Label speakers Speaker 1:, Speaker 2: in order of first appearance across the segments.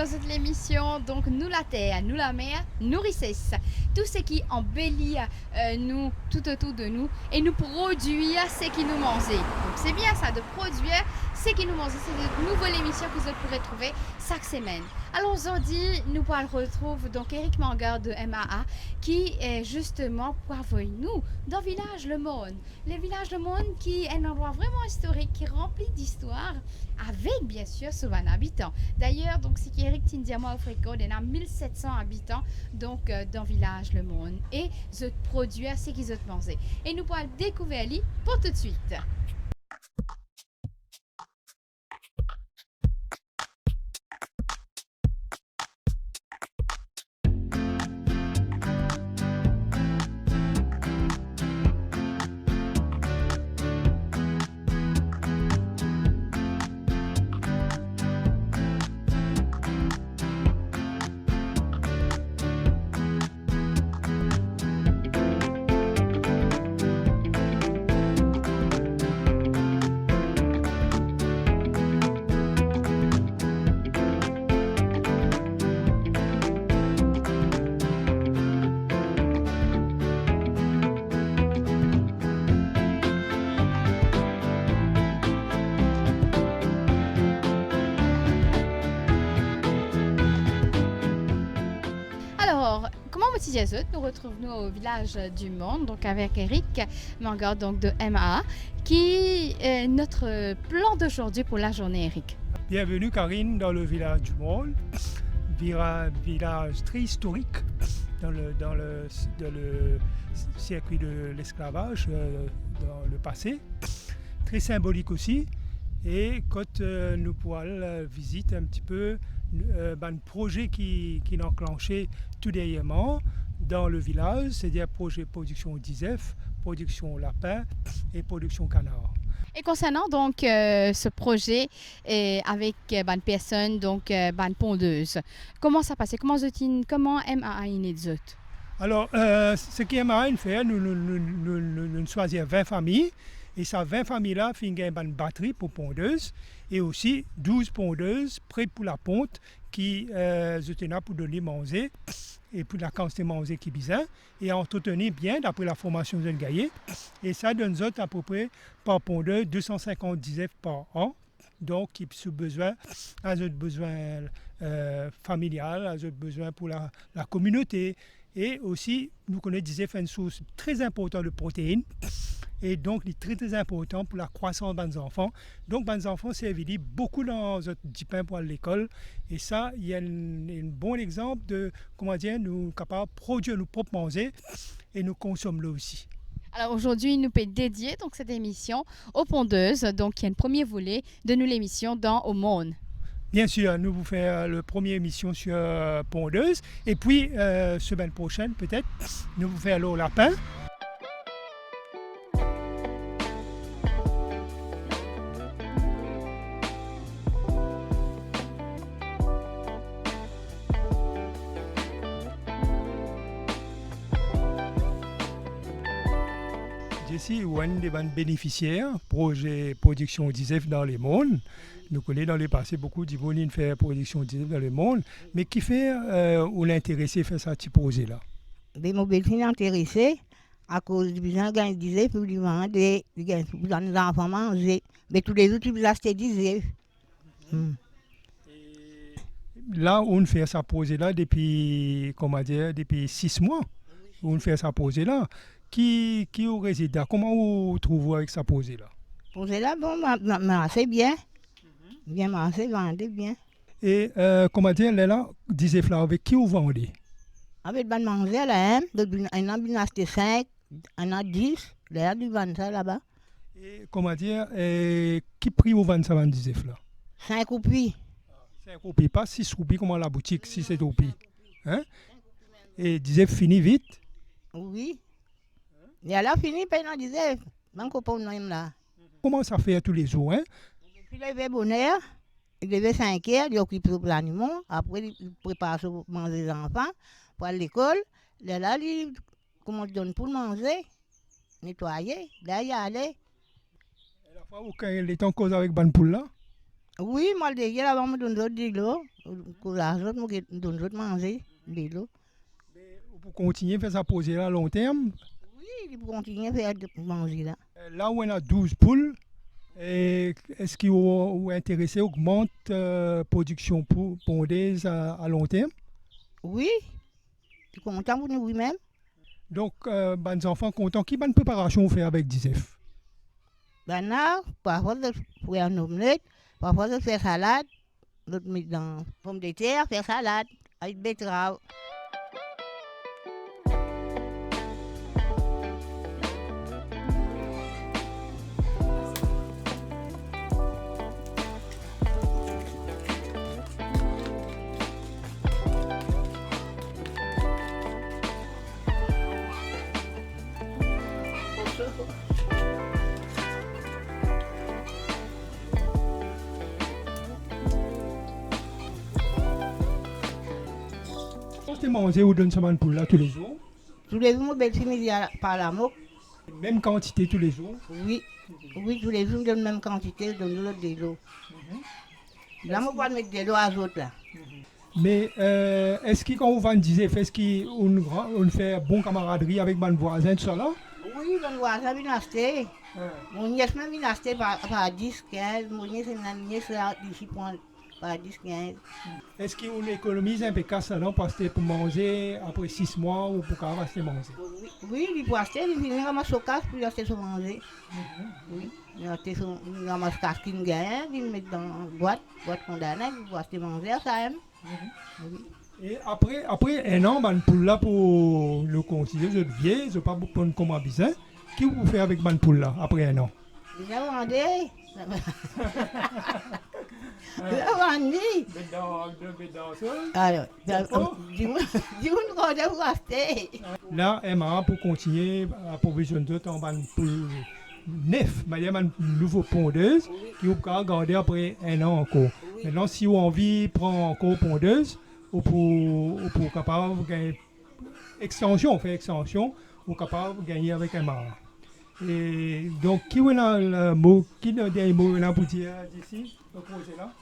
Speaker 1: dans cette émission, donc nous la terre, nous la mer, nourrissent tout ce qui embellit nous tout autour de nous et nous produit ce qui nous mange. Donc c'est bien ça, de produire ce qui nous mange. C'est une nouvelle émission que vous pourrez trouver chaque semaine. Alors aujourd'hui, nous retrouvons donc Eric Mangar de MAA qui est justement pour avec nous dans Village Le Monde. Le Village Le Monde qui est un endroit vraiment historique, qui est rempli d'histoire, avec bien sûr souvent habitants. D'ailleurs, donc c'est qu'Eric Tindiamo Africa, il y a 1700 habitants donc dans Village Le Monde et je produis ce qu'ils ont mangé. Et nous pourrons découvrir lui pour tout de suite. Alors, comment vous dites, nous retrouvons au Village du Monde, donc avec Eric Mangar donc de MAA, qui est notre plan d'aujourd'hui pour la journée, Eric.
Speaker 2: Bienvenue Karine dans le Village du Monde, village très historique dans le circuit de l'esclavage dans le passé, très symbolique aussi. Et quand nous pourrons visiter un petit peu un projet qui est enclenché tout dernièrement dans le village, c'est-à-dire projet production d'ISEF, production lapin et production canard.
Speaker 1: Et concernant donc ce projet avec une personne, donc une pondeuse, comment ça passe? Comment MAA est
Speaker 2: Alors, ce que MAA fait, nous choisissons 20 familles. Et ces 20 familles-là font une batterie pour pondeuse et aussi 12 pondeuses prêtes pour la ponte qui sont là pour donner manger et pour la quantité manger qui est besoin et entretenir bien d'après la formation de gaillet. Et ça donne à peu près par pondeuse 250 ISEF par an. Donc, ils ont besoin familial, ils ont besoin pour la communauté. Et aussi, nous connaissons une source très importante de protéines. Et donc, il est très, très important pour la croissance des enfants. Donc, les enfants servent beaucoup dans du pain pour l'école. Et ça, il y a un bon exemple de comment dire, nous sommes capables de produire nos propres manger et nous consommons là aussi.
Speaker 1: Alors aujourd'hui, nous peut dédier donc cette émission aux pondeuses. Donc, il y a un premier volet de nous l'émission dans Au Monde.
Speaker 2: Bien sûr, nous vous faisons la première émission sur pondeuse. Et puis, semaine prochaine, peut-être, nous vous faisons le lapin. Ici, on est des bénéficiaires, projet production d'ISEF dans le monde. Nous connaissons dans le passé beaucoup de gens qui font production d'ISEF dans le monde, mais qui fait ou l'intéressé à faire ce petit projet-là.
Speaker 3: Je suis intéressé à cause du besoin de d'ISEF pour les enfants manger. Mais tous les jours, tu peux acheter d'ISEF.
Speaker 2: Là, on fait ça projet-là depuis 6 mois. On fait ça projet-là. Qui au résident, comment vous trouvez avec sa posée là?
Speaker 3: Posée là, bon, c'est bien. Bien massé, vendez bien.
Speaker 2: Et comment dire, là, disait Fla, avec qui vous vendez?
Speaker 3: Avec ban manger là, un an bien acheté 5, un an 10, là, du vendre ça là-bas.
Speaker 2: Et comment dire, qui prix vous vendez ça, van disait Fla?
Speaker 3: 5 roupies.
Speaker 2: 5 roupies, pas 6 roupies comme à la boutique, 6 roupies. Hein? Et disait fini vite?
Speaker 3: Oui. Et alors, fini, puis on disait, mon copain, là.
Speaker 2: Comment ça fait tous les jours, hein?
Speaker 3: Puis il levait bonheur, il levait 5 heures, il occupe le l'animal, après il prépare pour manger les enfants, pour aller à l'école. Là, il donne pour manger, nettoyer, là, il y allait.
Speaker 2: Et la fois où il est en cause avec Ban Poule là?
Speaker 3: Oui, moi, les gars, avant, me donne d'autres de l'eau. Pour la autres, me donne d'autres manger de l'eau.
Speaker 2: Pour continuer à faire ça poser là à long terme,
Speaker 3: Oui, il faut continuer à faire de manger là.
Speaker 2: là où on a 12 poules, est-ce qu'ils sont intéressés augmente la production pondeuse à long terme?
Speaker 3: Oui, je suis content pour nous, oui-même.
Speaker 2: Donc, les enfants contents, qui bonne préparation vous fait avec Disef?
Speaker 3: Ben là, parfois, je fais un omelette, parfois, je fais salade, je mets dans pommes de terre, faire salade, avec betterave.
Speaker 2: Quand tu manges ou donnes semaine poule là tous les jours,
Speaker 3: Tous les jours, je suis par la moque.
Speaker 2: même quantité tous les jours.
Speaker 3: Oui, oui, tous les jours, je donne la même quantité, je donne l'autre de l'eau. Là, je vais mettre de l'eau à l'autre là.
Speaker 2: Mais est-ce que quand on vend Disef, est-ce qu'on fait bon camaraderie avec mon voisin, tout ça là?
Speaker 3: Oui, je vais venir acheter. Mon nièce même vient acheter par 10, 15. Mon nièce est une nièce là, d'ici par 10, 15.
Speaker 2: Est-ce qu'on économise un peu casse là pour manger après 6 mois ou pour qu'on rester manger?
Speaker 3: Oui, il peut acheter, il vient ramasser son casque, puis il acheter son manger. Oui, il ramasse le casque qu'il gagne, il le met dans la boîte condamnée, il peut acheter manger à ça même. Oui.
Speaker 2: Et après un an, man poule là pour le continuer, je viens, je pas beaucoup prendre comme bizarre. Qu'est-ce que vous faites avec man poule là après un an?
Speaker 3: Il a vendu. Il a vendu. Alors, dis-moi qu'on doit acheter.
Speaker 2: Là, Emma, pour continuer à provisionner d'autres en man poule neuf, un nouveau pondeuse qui vous pouvez garder après un an encore. Maintenant, si vous avez envie de prendre encore pondeuse, ou pour capable de gagner extension, faire extension, ou capable de gagner avec un mar. Et donc, qui est le mot, qui est le dernier mot là pour dire d'ici, le projet là?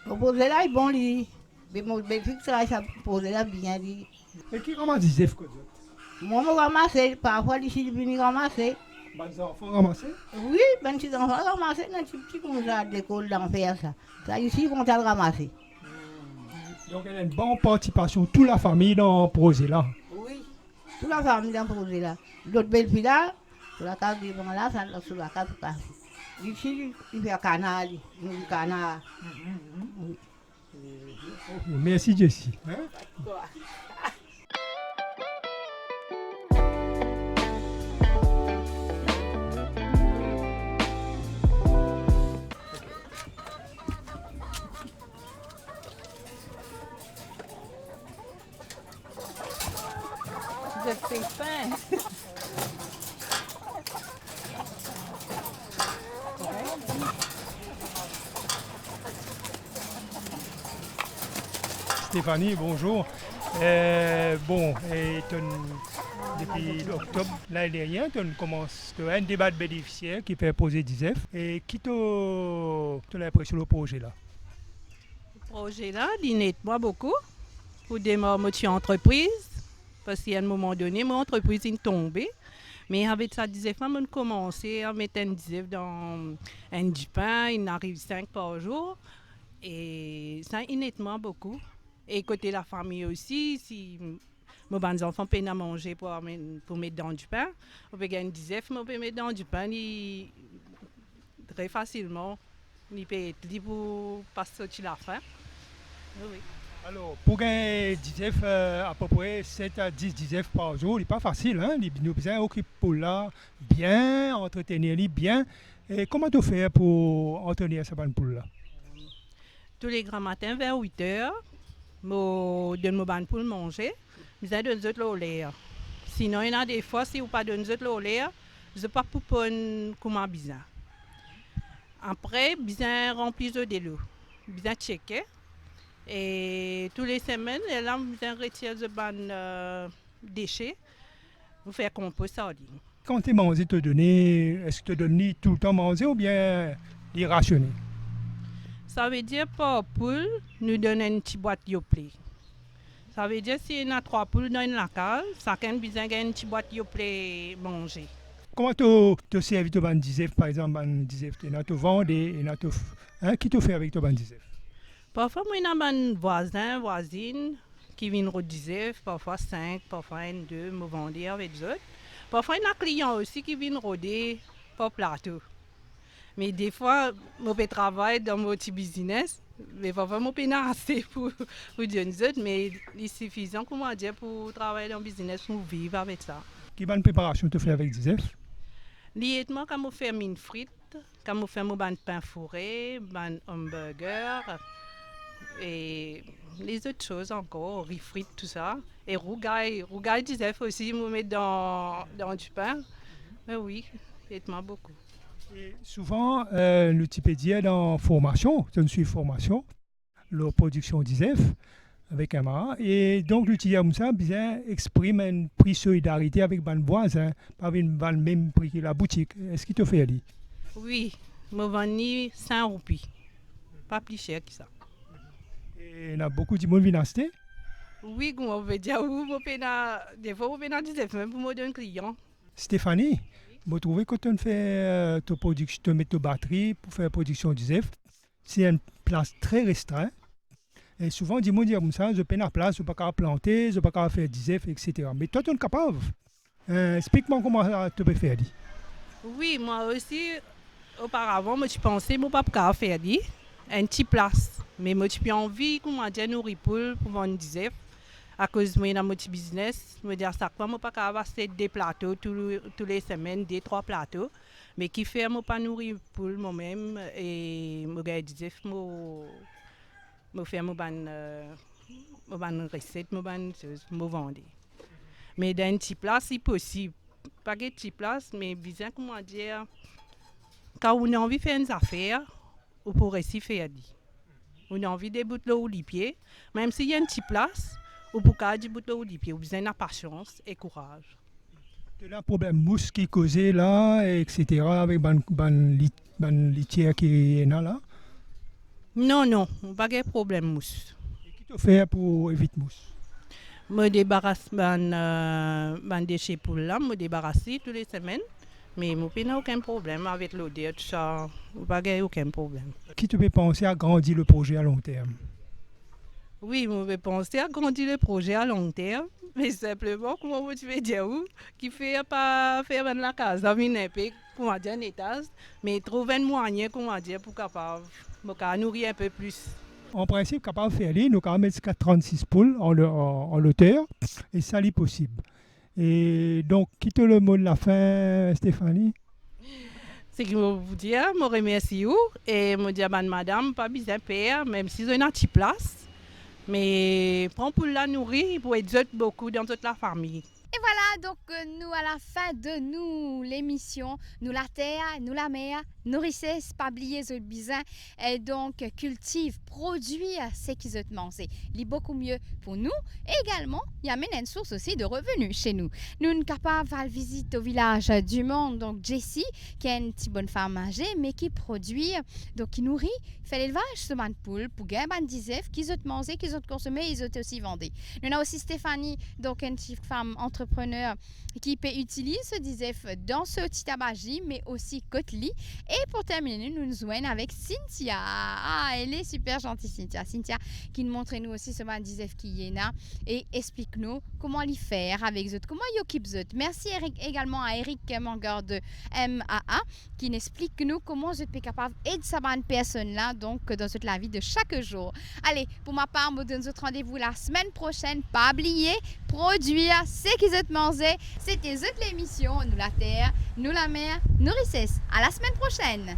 Speaker 3: Le projet là est bon, lui. Mais mon fixe là, ça projet là bien, lui.
Speaker 2: Et qui ramasse des œufs comme ça?
Speaker 3: Moi, je ramasse, parfois, ici, je viens ramasser.
Speaker 2: Les enfants ramasser?
Speaker 3: Oui, ben, les enfants ramasser, dans petit petit comme ça, d'école d'enfer, ça. Ça, ici, ils vont le ramasser.
Speaker 2: Donc, il y a une bonne participation, toute la famille dans le projet là.
Speaker 3: Oui. Toute la famille dans le projet là. L'autre belle fille là, sur la case de là, ça, sur la case de case. Ici, il fait un canal, il fait un canal. Oui.
Speaker 2: Merci, Jessie. Hein?
Speaker 4: Vous êtes faim.
Speaker 2: Stéphanie, bonjour. Depuis octobre l'année dernière, tu commences un débat de bénéficiaires qui fait poser Disef. Et qui t'a l'impression le projet là?
Speaker 4: Le projet là, il aide moi beaucoup pour démarrer mon entreprise. Parce qu'à un moment donné, mon entreprise est tombée. Mais avec ça, Disef, on a commencé à mettre un Disef dans un du pain. Il arrive 5 par jour. Et ça aide moi beaucoup. Et côté la famille aussi, si mes enfants peinent à manger pour mettre dans du pain, on peut gagner 10 F, mais on peut mettre dans du pain très facilement. Il peut être libre pour pas sortir la faim. Oui.
Speaker 2: Alors, pour gagner 10 F, à peu près 7 à 10 F par jour, ce n'est pas facile. Hein? Nous besoin occuper pour là bien, entretenir bien. Et comment tu fais pour entretenir cette bonne poule là?
Speaker 4: Tous les grands matins vers 8 h, je donne mon poule manger. Je donne le lait. Sinon, il y a des fois, si vous ne donnez pas le lait, je ne peux pas prendre comment bizarre. Après, bien remplir de l'eau. Bien checker. Et toutes les semaines, là, bien retirer les déchets pour faire compost en ligne.
Speaker 2: Quand tu manges, est-ce que tu donnes tout le temps manger ou bien les rationner?
Speaker 4: Ça veut dire par poule, nous donnons une petite boîte yoplé. Ça veut dire s'il y a 3 poules dans la case, chacun a besoin d'une petite boîte yoplé manger.
Speaker 2: Comment tu servis ton bandisef, par exemple, bandisef, tu as vendu, qui te fait avec ton bandisef?
Speaker 4: Parfois, moi, j'ai des voisins, voisines qui viennent rôder, parfois 5, parfois 1, 2, me vendre avec eux. Parfois, il y a des clients aussi qui viennent rôder par plateau. Mais des fois, je travaille dans mon petit business, mais parfois, je n'ai pas assez pour dire aux autres, mais il est suffisant pour travailler dans le business, pour vivre avec ça.
Speaker 2: Quelle préparation tu fais avec disef?
Speaker 4: Lieutement, quand je fais mes frites, quand je fais mon pain fourré, mon hamburger, et les autres choses encore, riz frites, tout ça. Et rougaille disef aussi, je mets dans du pain. Mais oui, lieutement beaucoup.
Speaker 2: Et souvent, tu peux dire dans formation, tu suis formation, la production d'ISEF avec un mara. Et donc, l'utilisateur ça bien exprime un prix de solidarité avec les voisins, pas avec le même prix que la boutique. Est-ce qu'il te fait aller?
Speaker 4: Oui, je vends 5 roupies. Pas plus cher que ça.
Speaker 2: Et il y a beaucoup de monde qui viennent acheter?
Speaker 4: Oui, on veut dire, des fois, on peut dire même pour me donner un client.
Speaker 2: Stéphanie, vous trouvez que quand on fait ta production, tu mets ta batterie pour faire la production d'ISEF, c'est une place très restreinte. Et souvent, des gens disent comme ça, je n'ai pas la place, je ne peux pas planter, je ne peux pas faire d'ISEF, etc. Mais toi, tu es capable. Explique-moi comment tu peux faire.
Speaker 4: Oui, moi aussi, auparavant, je pensais que je ne pouvais pas faire une petite place. Mais je n'ai pas envie de nourrir pour vendre d'ISEF. À cause de mon petit business, je me dis à chaque fois, je ne peux pas acheter des plateaux toutes les semaines, 2-3 plateaux. Mais qui fait, je ne peux pas nourrir pour moi-même et je gagne d'ISEF. Je fais mes recettes, mes vendre. Mais dans une petite place, c'est possible. Pas de petite place, mais bien comment dire, quand on a envie de faire une affaire, on pourrait s'y faire. On a envie de bouter l'eau les pieds, même s'il y a une petite place, on peut pas de bouter l'eau les pieds. On a besoin de patience et courage.
Speaker 2: Tu as un problème mousse qui est causé là, etc., avec les litière qui est là?
Speaker 4: Non, pas de problème mousse.
Speaker 2: Et qu'est-ce que tu fais pour éviter mousse?
Speaker 4: Je débarrasse les déchets pour là, je débarrasse toutes les semaines. Mais je n'ai aucun problème avec l'odeur, tout ça. Pas aucun problème.
Speaker 2: Qui te fait penser à grandir le projet à long terme?
Speaker 4: Oui, je vais penser à grandir le projet à long terme. Mais simplement, comment tu veux dire, qui fait pas faire la case, comment dire, un étage, mais trouver un moyen, comment dire, pour capable nourrir un peu plus.
Speaker 2: En principe, capable de faire aller, nous avons mettre 36 poules en hauteur, et ça est possible. Et donc, quitte le mot de la fin, Stéphanie.
Speaker 4: C'est que je vous dis, je vous remercie et je dis à madame, pas besoin de faire, même si j'ai une petite place. Mais prends pour la nourrir, pour être beaucoup dans toute la famille.
Speaker 1: Et voilà, donc nous à la fin de l'émission, nous la terre, nous la mer, nourrissez, pas oublier ce bizarre, et donc cultive, produit ce qu'ils ont mangé. C'est beaucoup mieux pour nous. Et également, il y a une source aussi de revenus chez nous. Nous sommes capables de faire visite au village du monde, donc Jessie, qui est une petite bonne femme âgée, mais qui produit, donc qui nourrit, fait l'élevage de man poule pour gagner ban d'isef, qu'ils ont mangé, qu'ils ont consommé, ils ont aussi vendu. Nous avons aussi Stéphanie, donc une petite femme entrepreneur qui peut utiliser ce disef dans ce petit tabagie, mais aussi Kotli. Et pour terminer, nous nous joignons avec Cynthia. Ah, elle est super gentille, Cynthia. Cynthia qui nous montre nous aussi ce disef qui est là et explique-nous comment l'y faire avec eux, comment y occupe eux. Merci également à Eric Manger de MAA qui nous explique nous comment je suis capable d'aider cette personne là donc dans toute la vie de chaque jour. Allez, pour ma part, je vous donne rendez-vous la semaine prochaine. Pas oublier, produire ce qu'ils ont mangé. C'était l'émission Nous la terre, nous la mer, nous richesse. À la semaine prochaine.